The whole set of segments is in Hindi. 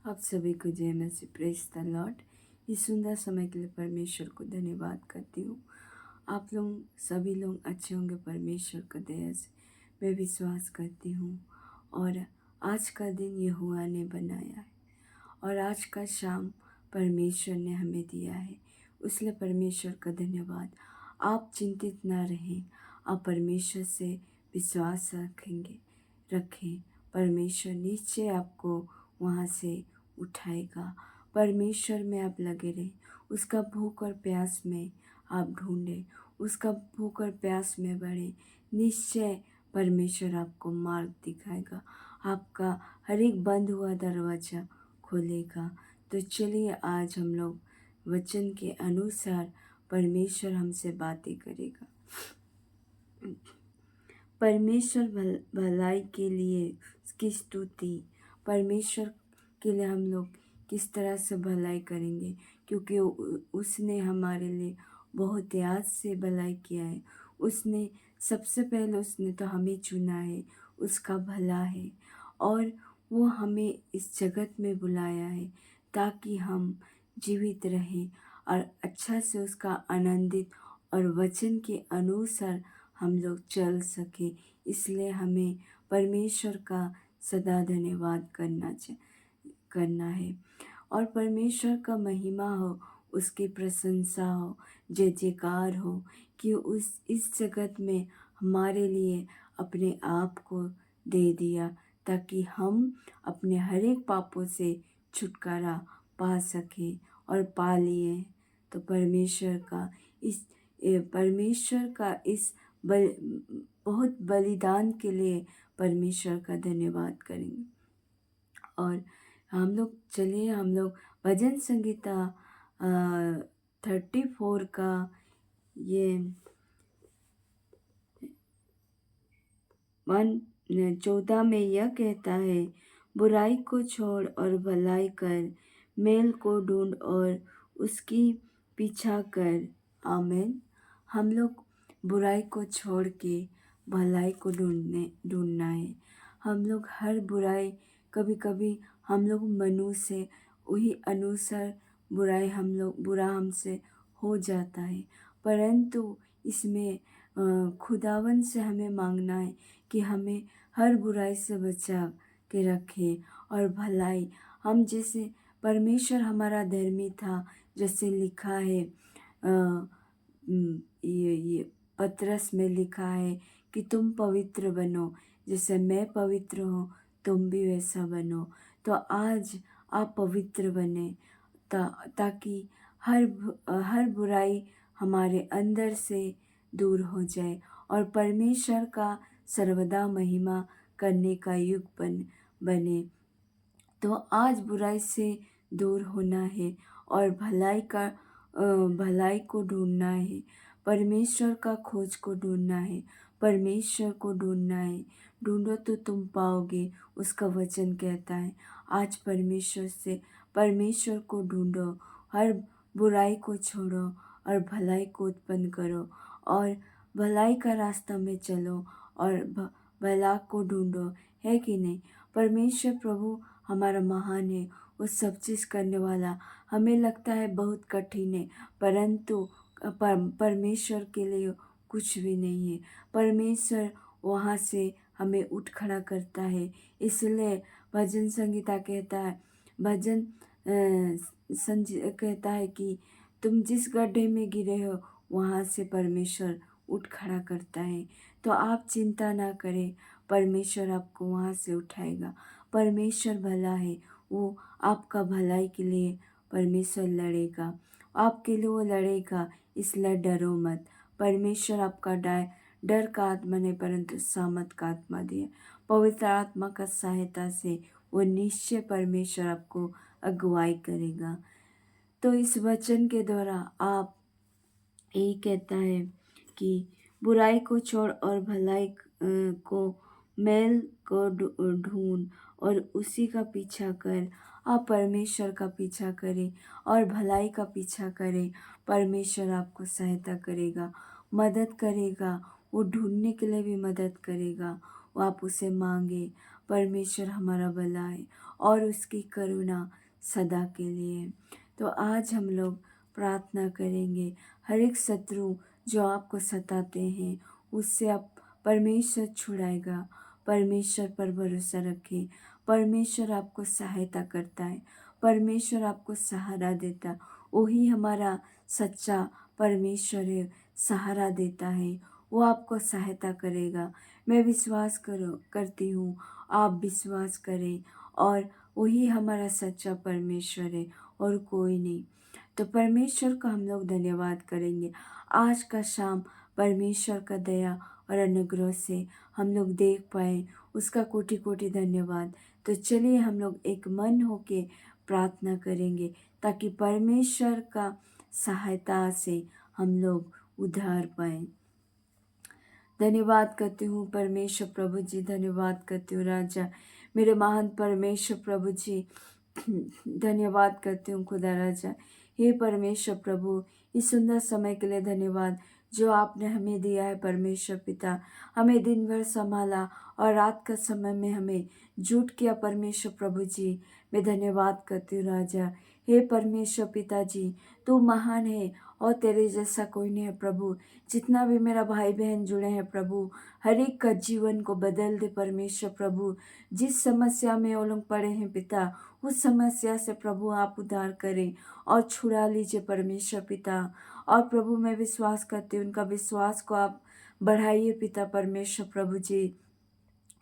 आप सभी को जय मसीह, प्रेज द लॉर्ड। इस सुंदर समय के लिए परमेश्वर को धन्यवाद करती हूँ। आप लोग सभी लोग अच्छे होंगे परमेश्वर का दया से, मैं विश्वास करती हूँ। और आज का दिन यहोवा ने बनाया है और आज का शाम परमेश्वर ने हमें दिया है, इसलिए परमेश्वर का धन्यवाद। आप चिंतित ना रहें, आप परमेश्वर से विश्वास रखें। परमेश्वर निश्चय आपको वहाँ से उठाएगा। परमेश्वर में आप लगे रहें, उसका भूख और प्यास में आप ढूंढें, उसका भूख और प्यास में बढ़ें। निश्चय परमेश्वर आपको मार्ग दिखाएगा, आपका हर एक बंद हुआ दरवाज़ा खोलेगा। तो चलिए आज हम लोग वचन के अनुसार परमेश्वर हमसे बातें करेगा। परमेश्वर भलाई के लिए उसकी स्तुति। परमेश्वर के लिए हम लोग किस तरह से भलाई करेंगे, क्योंकि उसने हमारे लिए बहुत याद से भलाई किया है। उसने सबसे पहले उसने तो हमें चुना है, उसका भला है, और वो हमें इस जगत में बुलाया है ताकि हम जीवित रहें और अच्छा से उसका आनंदित और वचन के अनुसार हम लोग चल सके। इसलिए हमें परमेश्वर का सदा धन्यवाद करना है और परमेश्वर का महिमा हो, उसकी प्रशंसा हो, जय जयकार हो कि इस जगत में हमारे लिए अपने आप को दे दिया ताकि हम अपने हर एक पापों से छुटकारा पा सकें और पा लिए। तो परमेश्वर का इस बहुत बलिदान के लिए परमेश्वर का धन्यवाद करेंगे। और हम लोग भजन संगीता 34 का ये 14 में यह कहता है, बुराई को छोड़ और भलाई कर, मेल को ढूंढ और उसकी पीछा कर। आमीन। हम लोग बुराई को छोड़ के भलाई को ढूंढना है। हम लोग हर बुराई, कभी कभी हम लोग मनु से वही अनुसार बुरा हमसे हो जाता है, परंतु इसमें खुदावन से हमें मांगना है कि हमें हर बुराई से बचा के रखे और भलाई। हम जैसे परमेश्वर हमारा धर्मी था, जैसे लिखा है ये पतरस में लिखा है कि तुम पवित्र बनो, जैसे मैं पवित्र हूँ तुम भी वैसा बनो। तो आज आप पवित्र बने ताकि हर बुराई हमारे अंदर से दूर हो जाए और परमेश्वर का सर्वदा महिमा करने का युग बने। तो आज बुराई से दूर होना है और भलाई को ढूंढना है, परमेश्वर का खोज को ढूंढना है, परमेश्वर को ढूंढना है। ढूंढो तो तुम पाओगे, उसका वचन कहता है। आज परमेश्वर को ढूंढो, हर बुराई को छोड़ो और भलाई को उत्पन्न करो और भलाई का रास्ता में चलो और भला को ढूंढो, है कि नहीं। परमेश्वर प्रभु हमारा महान है, वो सब चीज़ करने वाला। हमें लगता है बहुत कठिन है, परंतु परमेश्वर के लिए कुछ भी नहीं है। परमेश्वर वहाँ से हमें उठ खड़ा करता है। इसलिए भजन संगीता कहता है, कहता है कि तुम जिस गड्ढे में गिरे हो वहाँ से परमेश्वर उठ खड़ा करता है। तो आप चिंता ना करें, परमेश्वर आपको वहाँ से उठाएगा। परमेश्वर भला है, वो आपका भलाई के लिए परमेश्वर लड़ेगा, आपके लिए वो लड़ेगा। इसलिए डरो मत। परमेश्वर आपका डर का आत्मा नहीं परंतु सामर्थ का आत्मा दिए। पवित्र आत्मा का सहायता से वो निश्चय परमेश्वर आपको अगुवाई करेगा। तो इस वचन के द्वारा आप यही कहता है कि बुराई को छोड़ और भलाई को मेल को ढूंढ और उसी का पीछा कर। आप परमेश्वर का पीछा करें और भलाई का पीछा करें। परमेश्वर आपको सहायता करेगा, मदद करेगा, वो ढूंढने के लिए भी मदद करेगा। वो आप उसे मांगे। परमेश्वर हमारा भला है और उसकी करुणा सदा के लिए। तो आज हम लोग प्रार्थना करेंगे, हर एक शत्रु जो आपको सताते हैं उससे आप परमेश्वर छुड़ाएगा। परमेश्वर पर भरोसा रखें, परमेश्वर आपको सहायता करता है, परमेश्वर आपको सहारा देता, वही हमारा सच्चा परमेश्वर है, सहारा देता है, वो आपको सहायता करेगा। मैं विश्वास करती हूँ, आप विश्वास करें, और वही हमारा सच्चा परमेश्वर है और कोई नहीं। तो परमेश्वर का हम लोग धन्यवाद करेंगे। आज का शाम परमेश्वर का दया और अनुग्रह से हम लोग देख पाए, उसका कोटि कोटि धन्यवाद। तो चलिए हम लोग एक मन होके प्रार्थना करेंगे ताकि परमेश्वर का सहायता से हम लोग उद्धार पाएं। धन्यवाद करती हूँ परमेश्वर प्रभु जी, धन्यवाद करती हूँ राजा, मेरे महान परमेश्वर प्रभु जी। धन्यवाद करती हूँ खुदा राजा। हे परमेश्वर प्रभु, इस सुंदर समय के लिए धन्यवाद जो आपने हमें दिया है परमेश्वर पिता। हमें दिन भर संभाला और रात का समय में हमें झूठ किया परमेश्वर प्रभु जी। मैं धन्यवाद करती हूँ राजा। हे परमेश्वर पिता जी, तू महान है और तेरे जैसा कोई नहीं है प्रभु। जितना भी मेरा भाई बहन जुड़े हैं प्रभु, हर एक का जीवन को बदल दे परमेश्वर प्रभु। जिस समस्या में वो लोग पड़े हैं पिता, उस समस्या से प्रभु आप उद्धार करें और छुड़ा लीजिए परमेश्वर पिता। और प्रभु मैं विश्वास करती हूँ, उनका विश्वास को आप बढ़ाइए पिता परमेश्वर प्रभु जी।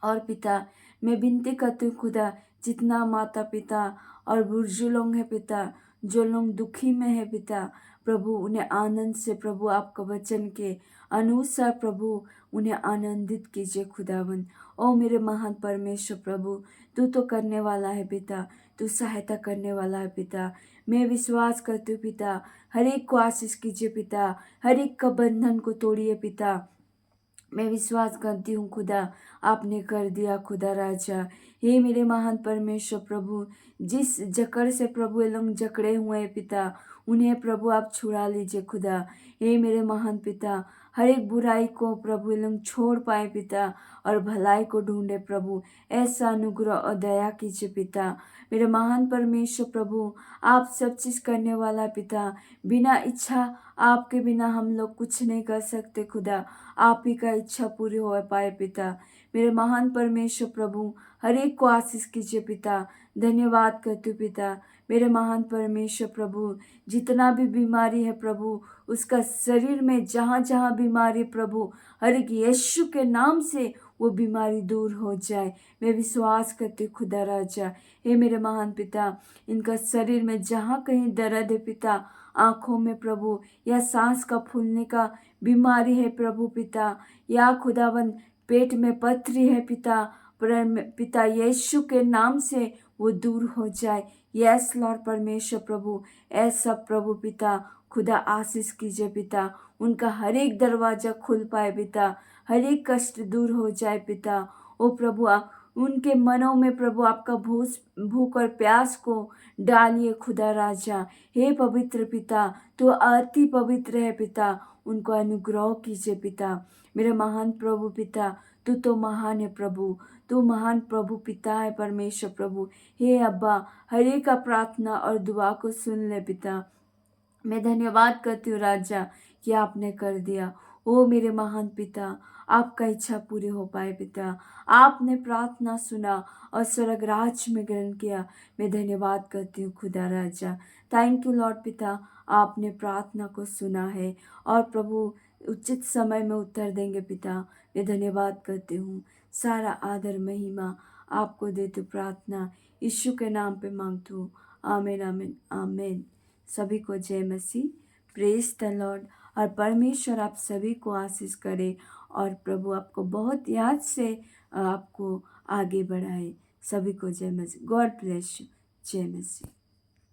और पिता मैं विनती करती हूँ खुदा, जितना माता पिता और बुजुर्ग लोग हैं पिता, जो लोग दुखी में है पिता, प्रभु उन्हें आनंद से प्रभु आपका वचन के अनुसार प्रभु उन्हें आनंदित कीजिए खुदावन। ओ मेरे महान परमेश्वर प्रभु, तू तो करने वाला है पिता, तू सहायता करने वाला है पिता। मैं विश्वास करती हूँ पिता, हर एक को आशीष कीजिए पिता, हर एक का बंधन को तोड़िए पिता। मैं विश्वास करती हूँ खुदा, आपने कर दिया खुदा राजा। हे मेरे महान परमेश्वर प्रभु, जिस जकड़ से प्रभु ये लोग जकड़े हुए हैं पिता, उन्हें प्रभु आप छुड़ा लीजिए खुदा। हे मेरे महान पिता, हर एक बुराई को प्रभु ये लोग छोड़ पाए पिता और भलाई को ढूंढे प्रभु। ऐसा अनुग्रह और दया कीजिए पिता। मेरे महान परमेश्वर प्रभु, आप सब चीज़ करने वाला पिता, बिना इच्छा आपके बिना हम लोग कुछ नहीं कर सकते खुदा। आप ही का इच्छा पूरी हो पाए पिता। मेरे महान परमेश्वर प्रभु, हर एक को आशीष कीजिए पिता। धन्यवाद करती हूँ पिता। मेरे महान परमेश्वर प्रभु, जितना भी बीमारी है प्रभु, उसका शरीर में जहाँ जहाँ बीमारी प्रभु, हर एक यीशु के नाम से वो बीमारी दूर हो जाए। मैं विश्वास करती हूँ खुदा राजा। हे मेरे महान पिता, इनका शरीर में जहाँ कहीं दर्द है पिता, आँखों में प्रभु, या सांस का फूलने का बीमारी है प्रभु पिता, या खुदावन पेट में पथरी है पिता, पिता यीशु के नाम से वो दूर हो जाए। यस लॉर्ड परमेश्वर प्रभु, ऐसा प्रभु पिता खुदा आशीष कीजिए पिता। उनका हर एक दरवाजा खुल पाए पिता, हर एक कष्ट दूर हो जाए पिता। ओ प्रभु, उनके मनों में प्रभु आपका भूख और प्यास को डालिए खुदा राजा। हे पवित्र पिता, तो अति पवित्र है पिता, उनको अनुग्रह कीजिए पिता। मेरे महान प्रभु पिता, तू तो महान है प्रभु, तू महान प्रभु पिता है परमेश्वर प्रभु। हे अब्बा, हर एक का प्रार्थना और दुआ को सुन ले पिता। मैं धन्यवाद करती हूँ राजा कि आपने कर दिया। ओ मेरे महान पिता, आपका इच्छा पूरी हो पाए पिता। आपने प्रार्थना सुना और स्वर्ग राज में ग्रहण किया। मैं धन्यवाद करती हूँ खुदा राजा। थैंक यू लॉर्ड पिता, आपने प्रार्थना को सुना है और प्रभु उचित समय में उत्तर देंगे पिता। मैं धन्यवाद करती हूँ। सारा आदर महिमा आपको देती हूँ। प्रार्थना यीशु के नाम पे मांगती हूँ। आमीन आमीन आमीन। सभी को जय मसीह, प्रेज द लॉर्ड। और परमेश्वर आप सभी को आशीष करे और प्रभु आपको बहुत याद से आपको आगे बढ़ाए। सभी को जय मसीह। God bless you. जय मसीह।